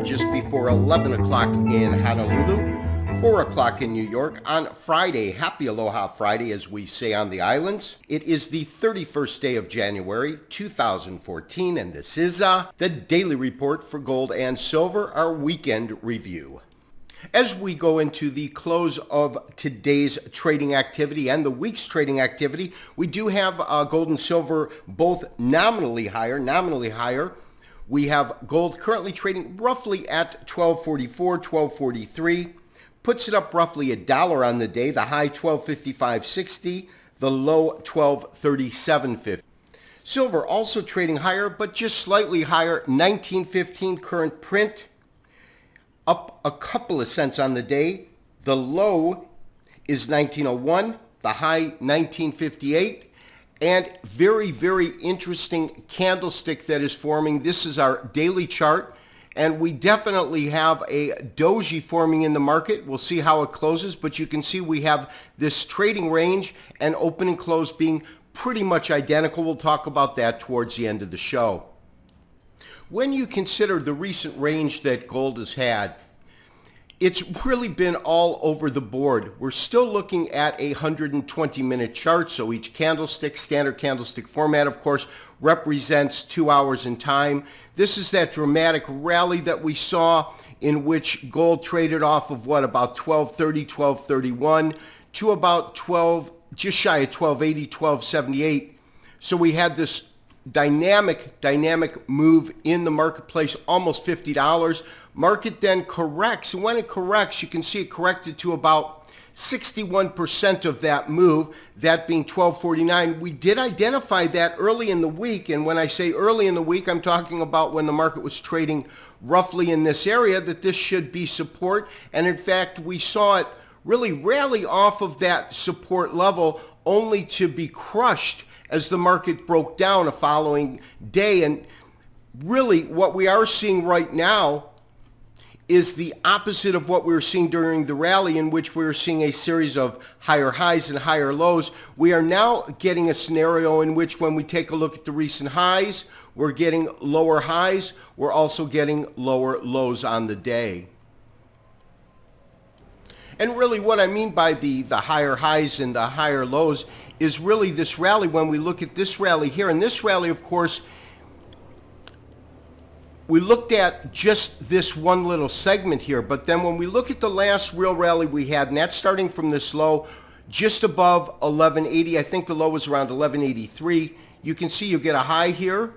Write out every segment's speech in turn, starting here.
just before 11 o'clock in Honolulu, 4 o'clock in New York on Friday. Happy Aloha Friday, as we say on the islands. It is the 31st day of January, 2014, and this is the Daily Report for Gold and Silver, our weekend review. As we go into the close of today's trading activity and the week's trading activity, we do have gold and silver both nominally higher. We have gold currently trading roughly at $12.44, $12.43, puts it up roughly $1 on the day, the high $12.55.60, the low $12.37.50. Silver also trading higher, but just slightly higher, $19.15 current print, up a couple of cents on the day. The low is $19.01, the high $19.58. And very, very interesting candlestick that is forming. This is our daily chart, and we definitely have a doji forming in the market. We'll see how it closes, but you can see we have this trading range and open and close being pretty much identical. We'll talk about that towards the end of the show. When you consider the recent range that gold has had, it's really been all over the board. We're still looking at a 120-minute chart, so each candlestick, standard candlestick format, of course, represents 2 hours in time. This is that dramatic rally that we saw in which gold traded off of about 1230, 1231 to about 12, just shy of 1280, 1278. So we had this dynamic move in the marketplace, almost $50. Market then corrects, and when it corrects, you can see it corrected to about 61% of that move, that being 1249. We did identify that early in the week, and when I say early in the week, I'm talking about when the market was trading roughly in this area, that this should be support, and in fact, we saw it really rally off of that support level, only to be crushed as the market broke down the following day. And really what we are seeing right now is the opposite of what we were seeing during the rally, in which we were seeing a series of higher highs and higher lows. We are now getting a scenario in which, when we take a look at the recent highs, we're getting lower highs. We're also getting lower lows on the day. And really what I mean by the higher highs and the higher lows is really this rally. When we look at this rally here, and this rally, of course, we looked at just this one little segment here, but then when we look at the last real rally we had, and that's starting from this low just above 1180, I think the low was around 1183, you can see you get a high here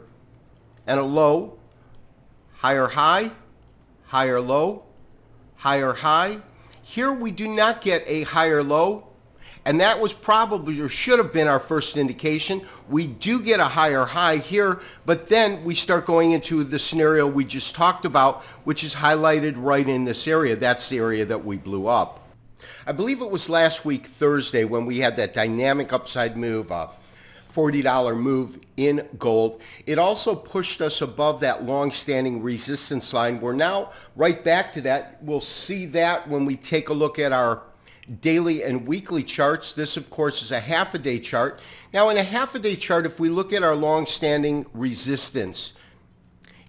and a low, higher high, higher low, higher high. Here we do not get a higher low, and that was probably, or should have been, our first indication. We do get a higher high here, but then we start going into the scenario we just talked about, which is highlighted right in this area. That's the area that we blew up. I believe it was last week, Thursday, when we had that dynamic upside move, $40 move in gold. It also pushed us above that long-standing resistance line. We're now right back to that. We'll see that when we take a look at our daily and weekly charts. This, of course, is a half-a-day chart. Now, in a half-a-day chart, if we look at our long-standing resistance,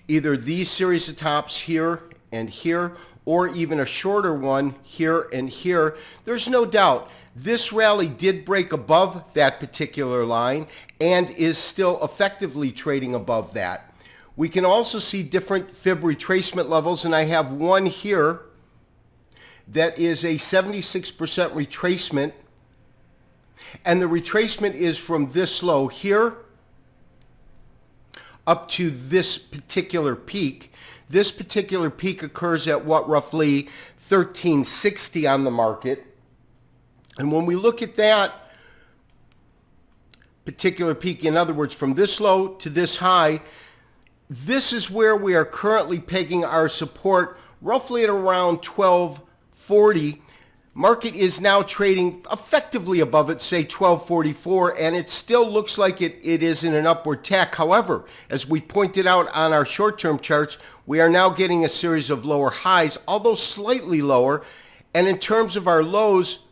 either these series of tops here and here, or even a shorter one here and here, there's no doubt this rally did break above that particular line and is still effectively trading above that. We can also see different fib retracement levels, and I have one here that is a 76% retracement, and the retracement is from this low here up to this particular peak. This particular peak occurs at roughly 1360 on the market. And when we look at that particular peak, in other words, from this low to this high, this is where we are currently pegging our support, roughly at around 1240. Market is now trading effectively above it, say 1244, and it still looks like it is in an upward tack. However, as we pointed out on our short-term charts, we are now getting a series of lower highs, although slightly lower. And in terms of our lows,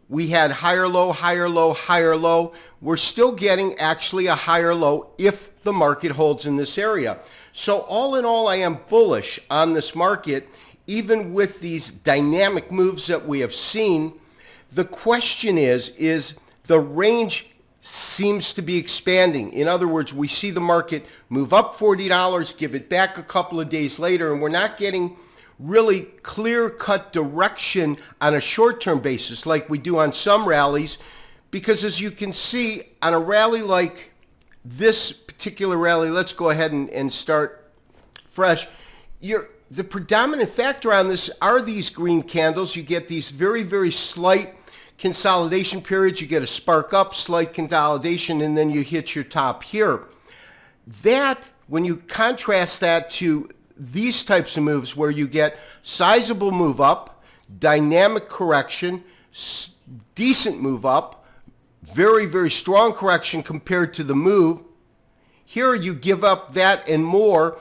we had higher low, higher low, higher low. We're still getting actually a higher low if the market holds in this area. So all in all, I am bullish on this market, even with these dynamic moves that we have seen. The question is the range seems to be expanding. In other words, we see the market move up $40, give it back a couple of days later, and we're not getting really clear-cut direction on a short-term basis like we do on some rallies, because as you can see, on a rally like this particular rally, let's go ahead and start fresh. The predominant factor on this are these green candles. You get these very, very slight consolidation periods. You get a spark up, slight consolidation, and then you hit your top here. That, when you contrast that to these types of moves where you get sizable move up, dynamic correction, decent move up, very, very strong correction compared to the move. Here you give up that and more.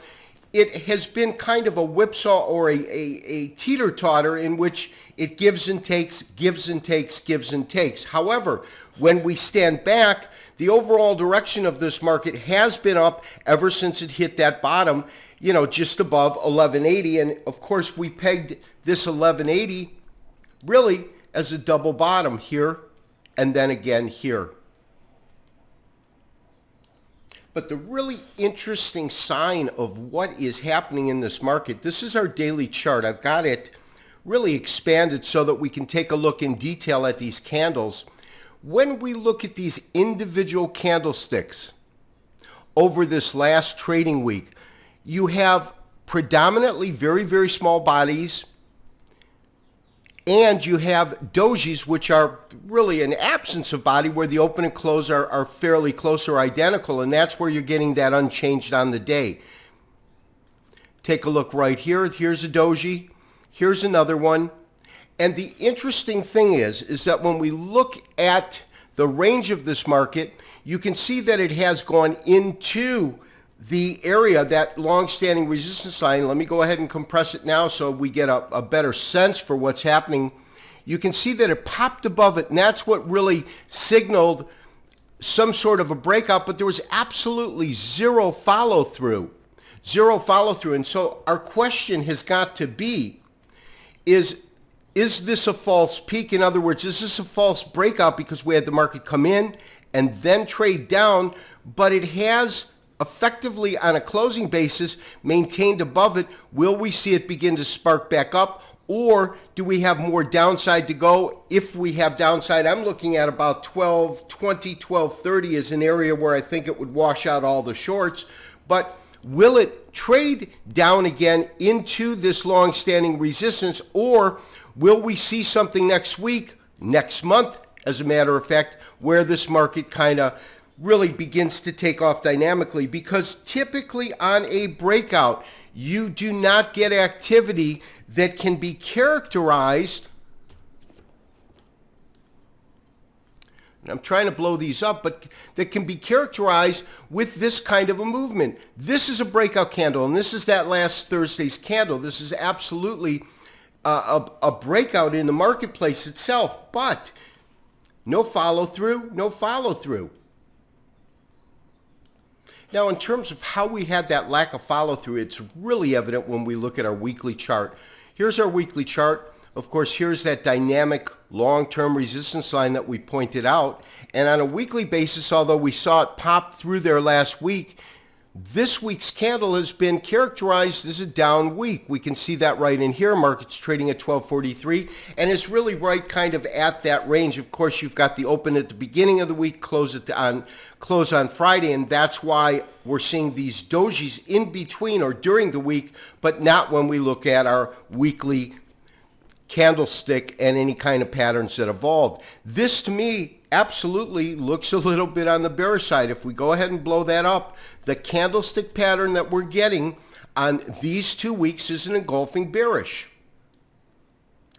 It has been kind of a whipsaw or a teeter-totter in which it gives and takes, gives and takes, gives and takes. However, when we stand back, the overall direction of this market has been up ever since it hit that bottom, just above 1180. And of course, we pegged this 1180 really as a double bottom here and then again here. But the really interesting sign of what is happening in this market, this is our daily chart. I've got it really expanded so that we can take a look in detail at these candles. When we look at these individual candlesticks over this last trading week, you have predominantly very, very small bodies, and you have dojis, which are really an absence of body where the open and close are fairly close or identical, and that's where you're getting that unchanged on the day. Take a look right here. Here's a doji. Here's another one. And the interesting thing is that when we look at the range of this market, you can see that it has gone into the area, that long-standing resistance line. Let me go ahead and compress it now so we get a better sense for what's happening. You can see that it popped above it, and that's what really signaled some sort of a breakout, but there was absolutely zero follow-through. And so our question has got to be, is this a false peak? In other words, is this a false breakout because we had the market come in and then trade down, but it has effectively on a closing basis maintained above it? Will we see it begin to spark back up, or do we have more downside to go? If we have downside, I'm looking at about 1220, 1230 as an area where I think it would wash out all the shorts. But will it trade down again into this long-standing resistance, or will we see something next week, next month, as a matter of fact, where this market kind of really begins to take off dynamically? Because typically on a breakout, you do not get activity that can be characterized, and I'm trying to blow these up, but that can be characterized with this kind of a movement. This is a breakout candle, and this is that last Thursday's candle. This is absolutely a breakout in the marketplace itself, but no follow-through, no follow-through. Now, in terms of how we had that lack of follow-through, it's really evident when we look at our weekly chart. Here's our weekly chart. Of course, here's that dynamic long-term resistance line that we pointed out. And on a weekly basis, although we saw it pop through there last week, this week's candle has been characterized as a down week. We can see that right in here. Market's trading at 1243, and it's really right kind of at that range. Of course, you've got the open at the beginning of the week, close on Friday, and that's why we're seeing these dojis in between or during the week, but not when we look at our weekly candlestick and any kind of patterns that evolved. This, to me, absolutely looks a little bit on the bearish side. If we go ahead and blow that up, the candlestick pattern that we're getting on these 2 weeks is an engulfing bearish.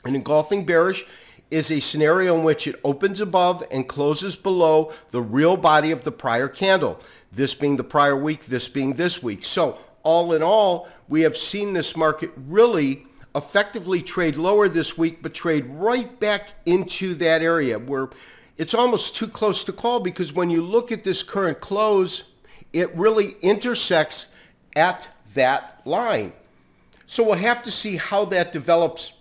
An engulfing bearish is a scenario in which it opens above and closes below the real body of the prior candle. This being the prior week, this being this week. So all in all, we have seen this market really effectively trade lower this week, but trade right back into that area where it's almost too close to call, because when you look at this current close, it really intersects at that line. So we'll have to see how that develops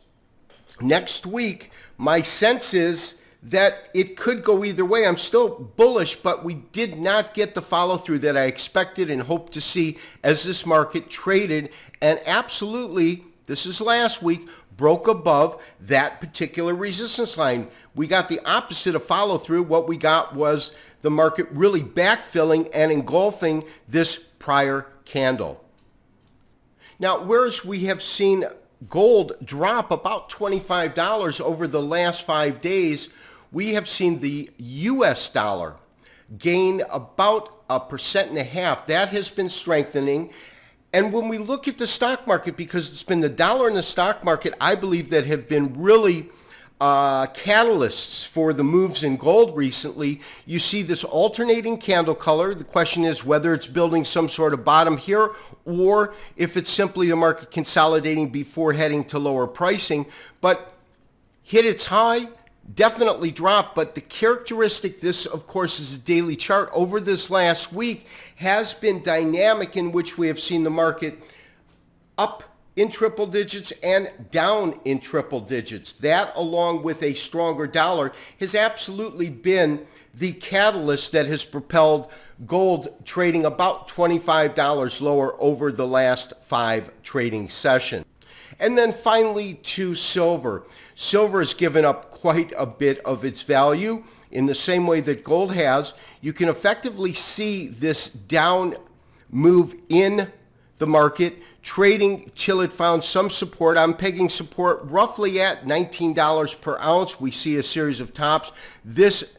next week. My sense is that it could go either way. I'm still bullish, but we did not get the follow through that I expected and hoped to see as this market traded, and absolutely, this is last week, broke above that particular resistance line. We got the opposite of follow through. What we got was the market really backfilling and engulfing this prior candle. Now, whereas we have seen gold drop about $25 over the last 5 days, we have seen the US dollar gain about 1.5%. That has been strengthening. And when we look at the stock market, because it's been the dollar and the stock market, I believe, that have been really catalysts for the moves in gold recently. You see this alternating candle color. The question is whether it's building some sort of bottom here or if it's simply the market consolidating before heading to lower pricing. But hit its high, definitely dropped. But the characteristic, this of course is a daily chart, over this last week has been dynamic, in which we have seen the market up in triple digits and down in triple digits. That, along with a stronger dollar, has absolutely been the catalyst that has propelled gold trading about $25 lower over the last 5 trading sessions. And then finally to silver. Silver has given up quite a bit of its value in the same way that gold has. You can effectively see this down move in the market, trading till it found some support. I'm pegging support roughly at $19 per ounce. We see a series of tops. This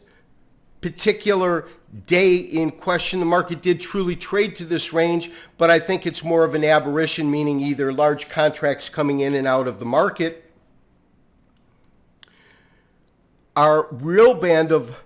particular day in question, the market did truly trade to this range, but I think it's more of an aberration, meaning either large contracts coming in and out of the market. Our real band of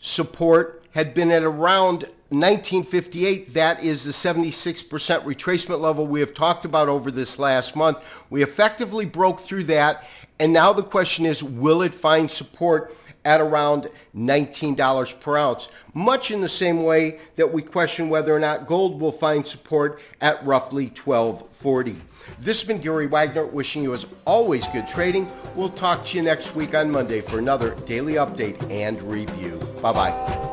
support had been at around 1958. That is the 76% retracement level we have talked about over this last month. We effectively broke through that, and now the question is, will it find support at around $19 per ounce? Much in the same way that we question whether or not gold will find support at roughly $12.40. This has been Gary Wagner, wishing you as always good trading. We'll talk to you next week on Monday for another daily update and review. Bye-bye.